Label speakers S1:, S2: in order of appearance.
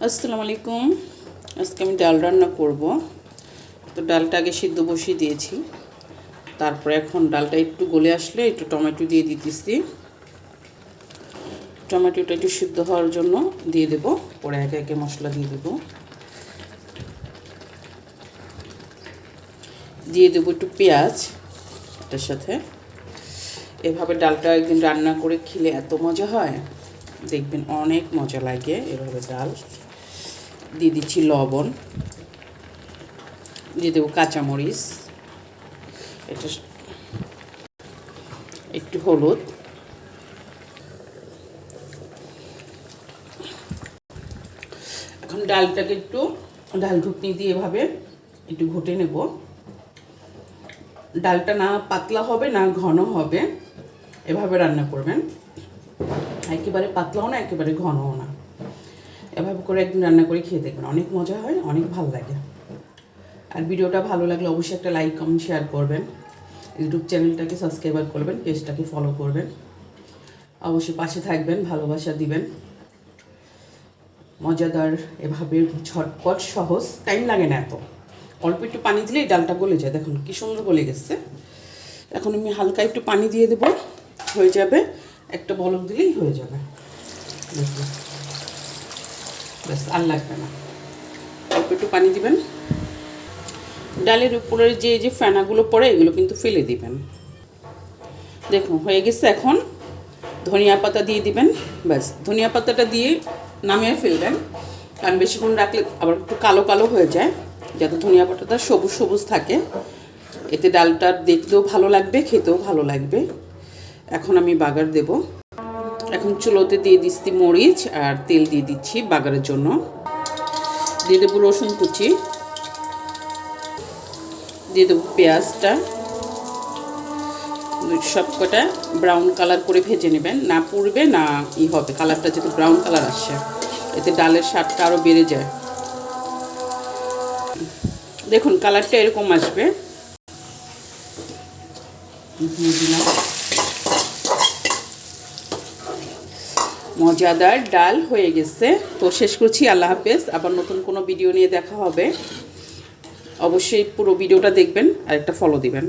S1: আসসালামু আলাইকুম। আজকে আমি ডাল রান্না করব। তো ডালটা আগে সিদ্ধ বসিয়ে দিয়েছি। তারপরে এখন ডালটা একটু গলে আসলে একটু টমেটো দিয়ে দিতেছি। টমেটোটা একটু সিদ্ধ হওয়ার জন্য দিয়ে দেব। পরে একে একে মশলা দিয়ে দেব। দিয়ে দেব একটু পেঁয়াজ এটার সাথে। এভাবে ডালটা একদিন রান্না করে খেলে এত মজা হয়, দেখবেন অনেক মজা লাগে এভাবে ডাল। দিয়ে দিচ্ছি লবণ, দিয়ে দেবো কাঁচামরিচ, এটা একটু হলুদ, এখন ডালটাকে একটু ডাল ঘুটনি দিয়ে এভাবে একটু ঘুটে নেব। ডালটা না পাতলা হবে না ঘন হবে, এভাবে রান্না করবেন। একেবারে পাতলাও না একেবারে ঘনও না, এভাবে করে একদিন রান্না করে খেয়ে দেখবেন, অনেক মজা হয়, অনেক ভালো লাগে। আর ভিডিওটা ভালো লাগলে অবশ্যই একটা লাইক কমেন্ট শেয়ার করবেন। ইউটিউব চ্যানেলটাকে সাবস্ক্রাইব করবেন, পেজটাকে ফলো করবেন, অবশ্যই পাশে থাকবেন, ভালোবাসা দিবেন। মজাদার এভাবে ঝটপট সহজ, টাইম লাগে না এত, অল্প একটু পানি দিলেই ডালটা গলে যায়। দেখুন কি সুন্দর গলে গেছে। এখন আমি হালকা একটু পানি দিয়ে দেবো, হয়ে যাবে, একটা বলক দিলেই হয়ে যাবে। দেখুন ব্যাস, আর লাগবে না, অল্প একটু পানি দিবেন। ডালের উপরের যে ফেনাগুলো পড়ে এগুলো কিন্তু ফেলে দিবেন। দেখুন হয়ে গেছে। এখন ধনিয়া পাতা দিয়ে দিবেন, ব্যাস। ধনিয়া পাতাটা দিয়ে নামিয়ে ফেলবেন, কারণ বেশিক্ষণ রাখলে আবার একটু কালো কালো হয়ে যায়। যাতে ধনিয়া পাতাটা সবুজ সবুজ থাকে, এতে ডালটা দেখতেও ভালো লাগবে, খেতেও ভালো লাগবে। এখন আমি বাগার দেব। এখন চুলোতে দিয়ে দিচ্ছি মরিচ আর তেল দিয়ে দিচ্ছি বাগারের জন্য। দিয়ে দেবো রসুন কুচি, দিয়ে দেবো পেঁয়াজটা। সব কটা ব্রাউন কালার করে ভেজে নেবেন, না পুড়বে না হবে, কালারটা যাতে ব্রাউন কালার আসে, এতে ডালের স্বাদটা আরও বেড়ে যায়। দেখুন কালারটা এরকম আসবে। মজাদার ডাল হয়ে গেছে। তো শেষ করছি, আল্লাহ হাফেজ। আবার নতুন কোনো ভিডিও নিয়ে দেখা হবে। অবশ্যই পুরো ভিডিওটা দেখবেন আর একটা ফলো দিবেন।